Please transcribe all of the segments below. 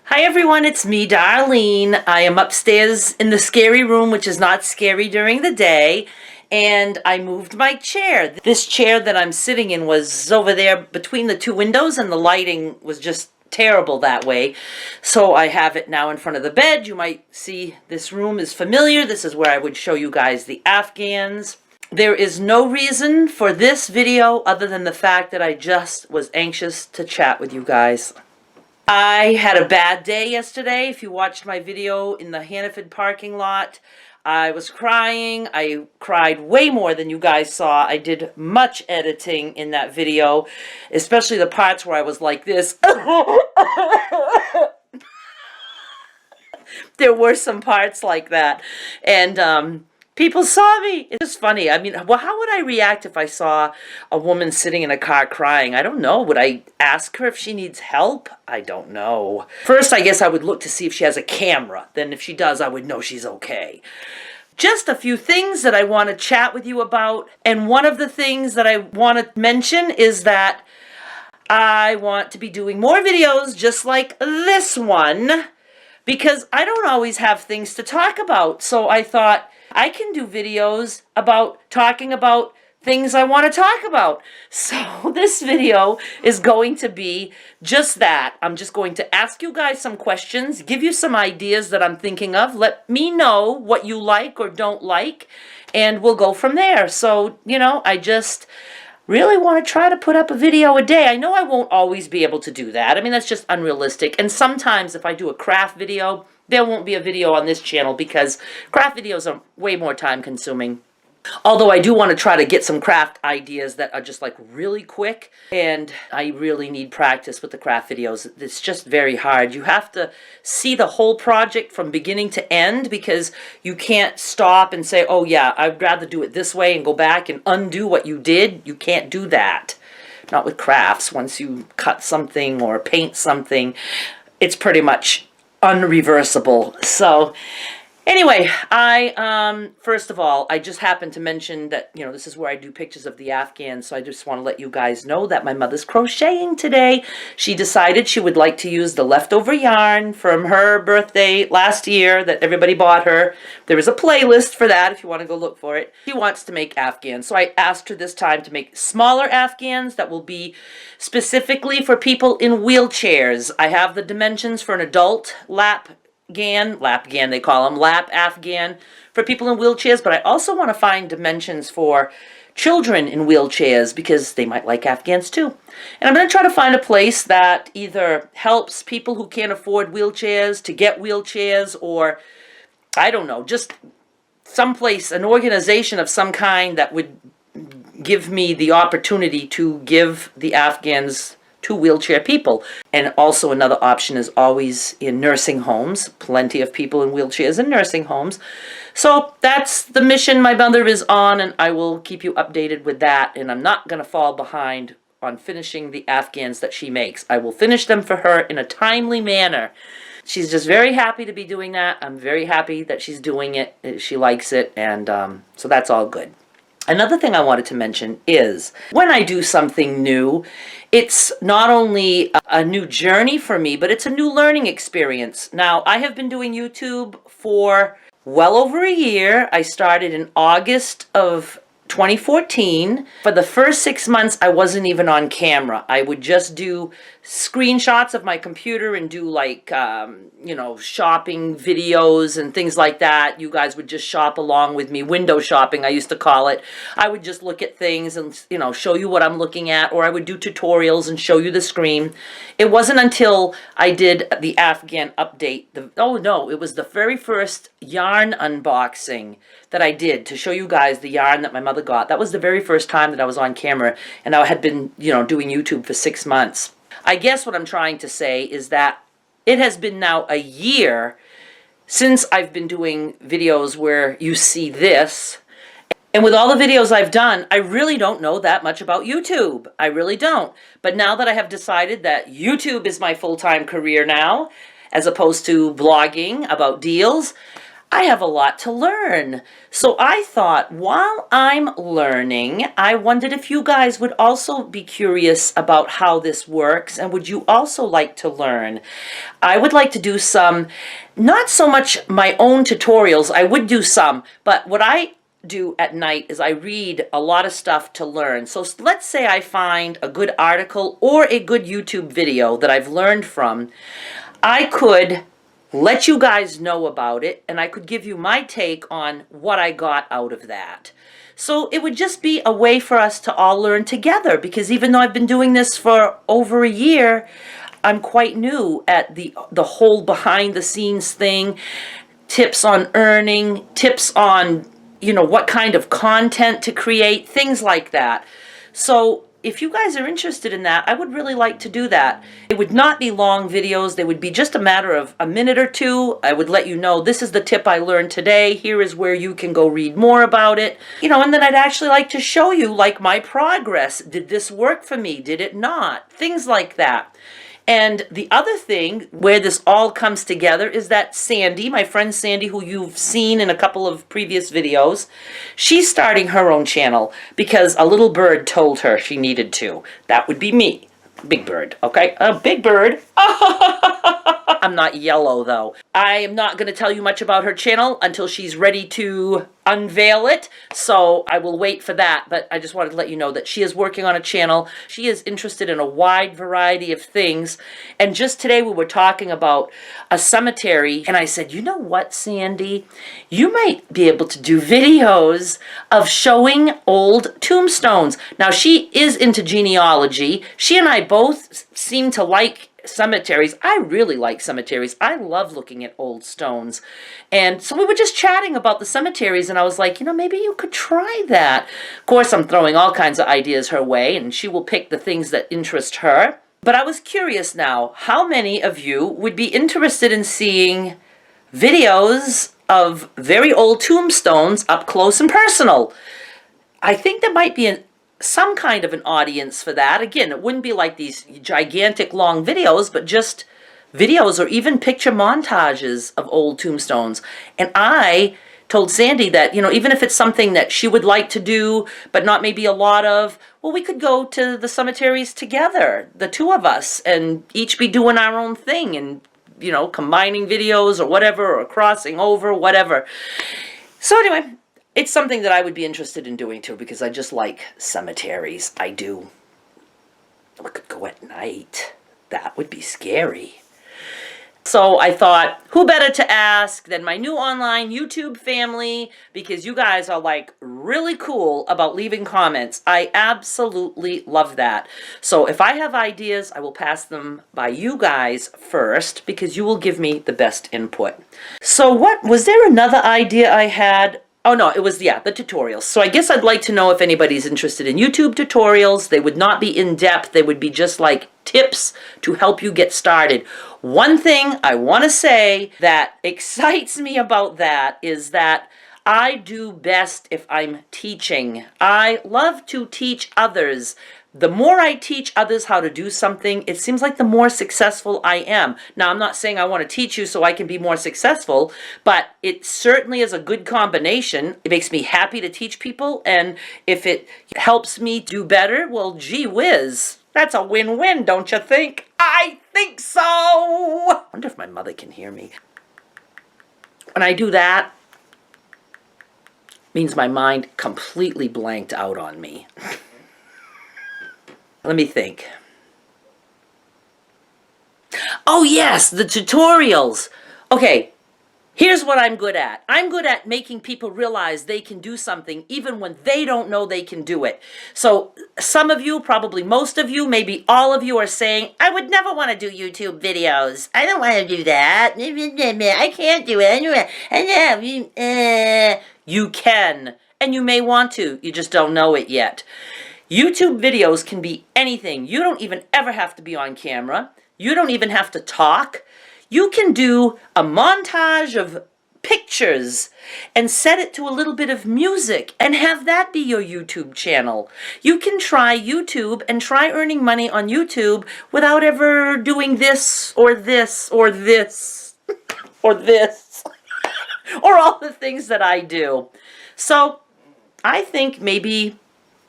Hi everyone, it's me, Darlene. I am upstairs in the scary room, which is not scary during the day, and I moved my chair. This chair that I'm sitting in was over there between the two windows, and the lighting was just terrible that way. So I have it now in front of the bed. You might see this room is familiar. This is where I would show you guys the Afghans. There is no reason for this video other than the fact that I just was anxious to chat with you guys. I had a bad day yesterday. If you watched my video in the Hannaford parking lot, I was crying. I cried way more than you guys saw. I did much editing in that video, especially the parts where I was like this. There were some parts like that. And people saw me. It's just funny. I mean, well, how would I react if I saw a woman sitting in a car crying? I don't know. Would I ask her if she needs help? I don't know. First, I guess I would look to see if she has a camera. Then if she does, I would know she's okay. Just a few things that I want to chat with you about. And one of the things that I want to mention is that I want to be doing more videos just like this one, because I don't always have things to talk about. So I thought I can do videos about talking about things I want to talk about. So this video is going to be just that. I'm just going to ask you guys some questions, give you some ideas that I'm thinking of. Let me know what you like or don't like, and we'll go from there. So, you know, I just really want to try to put up a video a day. I know I won't always be able to do that. I mean, that's just unrealistic. And sometimes if I do a craft video, there won't be a video on this channel because craft videos are way more time consuming. Although I do want to try to get some craft ideas that are just like really quick, and I really need practice with the craft videos. It's just very hard. You have to see the whole project from beginning to end, because you can't stop and say, oh yeah, I'd rather do it this way and go back and undo what you did. You can't do that. Not with crafts. Once you cut something or paint something, it's pretty much unreversible. So anyway, first of all, I just happened to mention that, you know, this is where I do pictures of the Afghans, so I just want to let you guys know that my mother's crocheting today. She decided she would like to use the leftover yarn from her birthday last year that everybody bought her. There is a playlist for that if you want to go look for it. She wants to make Afghans, so I asked her this time to make smaller Afghans that will be specifically for people in wheelchairs. I have the dimensions for an adult lap they call them, lap Afghan for people in wheelchairs, but I also want to find dimensions for children in wheelchairs because they might like Afghans too. And I'm going to try to find a place that either helps people who can't afford wheelchairs to get wheelchairs, or I don't know, just someplace, an organization of some kind that would give me the opportunity to give the Afghans to wheelchair people. And also another option is always in nursing homes. Plenty of people in wheelchairs in nursing homes. So that's the mission my mother is on, and I will keep you updated with that. And I'm not going to fall behind on finishing the Afghans that she makes. I will finish them for her in a timely manner. She's just very happy to be doing that. I'm very happy that she's doing it. She likes it, and so that's all good. Another thing I wanted to mention is when I do something new, it's not only a new journey for me, but it's a new learning experience. Now, I have been doing YouTube for well over a year. I started in August of 2014. For the first 6 months, I wasn't even on camera. I would just do screenshots of my computer and do like, you know, shopping videos and things like that. You guys would just shop along with me. Window shopping, I used to call it. I would just look at things and, you know, show you what I'm looking at, or I would do tutorials and show you the screen. It wasn't until I did the Afghan update. It was the very first yarn unboxing that I did to show you guys the yarn that my mother got. That was the very first time that I was on camera, and I had been, you know, doing YouTube for 6 months. I guess what I'm trying to say is that it has been now a year since I've been doing videos where you see this. And with all the videos I've done, I really don't know that much about YouTube. I really don't. But now that I have decided that YouTube is my full-time career now, as opposed to blogging about deals, I have a lot to learn. So I thought while I'm learning, I wondered if you guys would also be curious about how this works and would you also like to learn? I would like to do some, not so much my own tutorials, I would do some, but what I do at night is I read a lot of stuff to learn. So let's say I find a good article or a good YouTube video that I've learned from. I could let you guys know about it, and I could give you my take on what I got out of that. So it would just be a way for us to all learn together, because even though I've been doing this for over a year, I'm quite new at the whole behind the scenes thing, tips on earning, tips on, you know, what kind of content to create, things like that. So if you guys are interested in that, I would really like to do that. It would not be long videos. They would be just a matter of a minute or two. I would let you know, this is the tip I learned today. Here is where you can go read more about it. You know, and then I'd actually like to show you, like, my progress. Did this work for me? Did it not? Things like that. And the other thing where this all comes together is that Sandy, my friend Sandy, who you've seen in a couple of previous videos, she's starting her own channel because a little bird told her she needed to. That would be me. Big Bird, okay? A Big Bird. I'm not yellow, though. I am not going to tell you much about her channel until she's ready to unveil it, so I will wait for that, but I just wanted to let you know that she is working on a channel. She is interested in a wide variety of things, and just today we were talking about a cemetery, and I said, you know what, Sandy? You might be able to do videos of showing old tombstones. Now, she is into genealogy. She and I both seem to like cemeteries. I really like cemeteries. I love looking at old stones. And so we were just chatting about the cemeteries, and I was like, you know, maybe you could try that. Of course, I'm throwing all kinds of ideas her way, and she will pick the things that interest her. But I was curious now, how many of you would be interested in seeing videos of very old tombstones up close and personal? I think there might be some kind of an audience for that. Again, it wouldn't be like these gigantic long videos, but just videos or even picture montages of old tombstones. And I told Sandy that, you know, even if it's something that she would like to do, but not maybe a lot of, well, we could go to the cemeteries together, the two of us, and each be doing our own thing and, you know, combining videos or whatever, or crossing over, whatever. So anyway, it's something that I would be interested in doing too, because I just like cemeteries. I do. We could go at night. That would be scary. So I thought, who better to ask than my new online YouTube family, because you guys are like really cool about leaving comments. I absolutely love that. So if I have ideas, I will pass them by you guys first, because you will give me the best input. So what, was there another idea I had? Oh no, it was, yeah, the tutorials. So I guess I'd like to know if anybody's interested in YouTube tutorials. They would not be in depth. They would be just like tips to help you get started. One thing I want to say that excites me about that is that I do best if I'm teaching. I love to teach others. The more I teach others how to do something, it seems like the more successful I am. Now, I'm not saying I want to teach you so I can be more successful, but it certainly is a good combination. It makes me happy to teach people, and if it helps me do better, well, gee whiz. That's a win-win, don't you think? I think so! I wonder if my mother can hear me. When I do that, it means my mind completely blanked out on me. Let me think. Oh yes, the tutorials. Okay, here's what I'm good at. I'm good at making people realize they can do something even when they don't know they can do it. So some of you, probably most of you, maybe all of you are saying, I would never want to do YouTube videos. I don't want to do that. I can't do it. You can, and you may want to. You just don't know it yet. YouTube videos can be anything. You don't even ever have to be on camera. You don't even have to talk. You can do a montage of pictures and set it to a little bit of music and have that be your YouTube channel. You can try YouTube and try earning money on YouTube without ever doing this or this or this or this. or all the things that I do. So I think maybe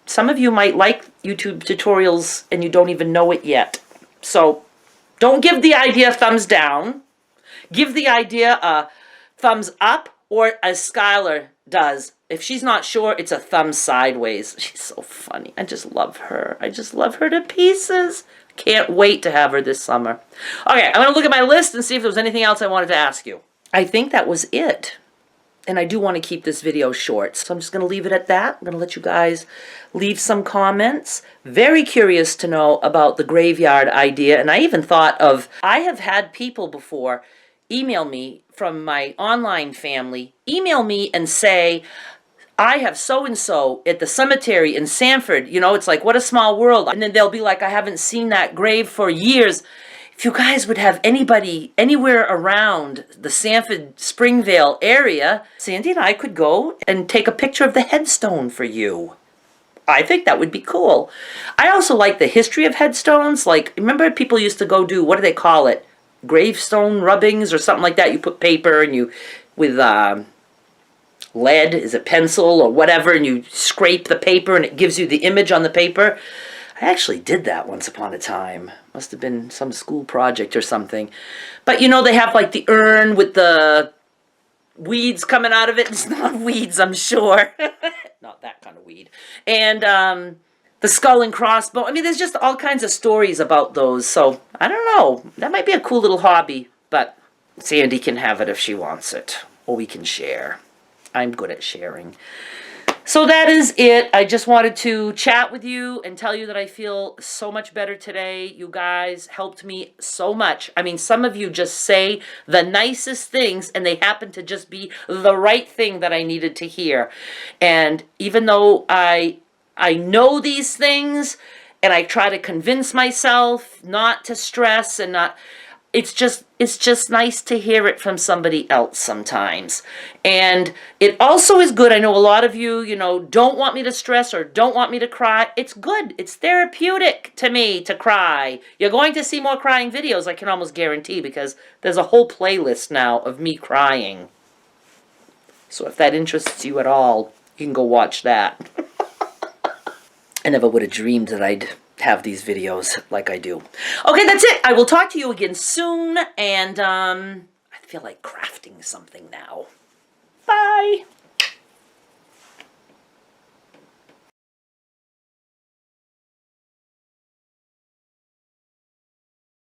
some of you might like YouTube tutorials and you don't even know it yet. So don't give the idea a thumbs down. Give the idea a thumbs up, or as Skylar does, if she's not sure, it's a thumb sideways. She's so funny. I just love her. I just love her to pieces. Can't wait to have her this summer. Okay, I'm going to look at my list and see if there was anything else I wanted to ask you. I think that was it. And I do want to keep this video short, so I'm just going to leave it at that. I'm going to let you guys leave some comments. Very curious to know about the graveyard idea. And I even thought of, I have had people before email me from my online family, email me and say, I have so-and-so at the cemetery in Sanford. You know, it's like, what a small world. And then they'll be like, I haven't seen that grave for years. If you guys would have anybody anywhere around the Sanford, Springvale area, Sandy and I could go and take a picture of the headstone for you. I think that would be cool. I also like the history of headstones. Like, remember people used to go do, what do they call it? Gravestone rubbings or something like that. You put paper and you, with lead, is it pencil or whatever, and you scrape the paper and it gives you the image on the paper. I actually did that once upon a time. Must have been some school project or something. But you know, they have like the urn with the weeds coming out of it. It's not weeds, I'm sure. Not that kind of weed. And the skull and crossbones. I mean, there's just all kinds of stories about those. So, I don't know. That might be a cool little hobby. But Sandy can have it if she wants it. Or we can share. I'm good at sharing. So that is it. I just wanted to chat with you and tell you that I feel so much better today. You guys helped me so much. I mean, some of you just say the nicest things and they happen to just be the right thing that I needed to hear. And even though I know these things and I try to convince myself not to stress and not, it's just nice to hear it from somebody else sometimes. And it also is good. I know a lot of you, you know, don't want me to stress or don't want me to cry. It's good. It's therapeutic to me to cry. You're going to see more crying videos, I can almost guarantee, because there's a whole playlist now of me crying. So if that interests you at all, you can go watch that. I never would have dreamed that I'd have these videos like I do. Okay, that's it. I will talk to you again soon, and I feel like crafting something now. Bye.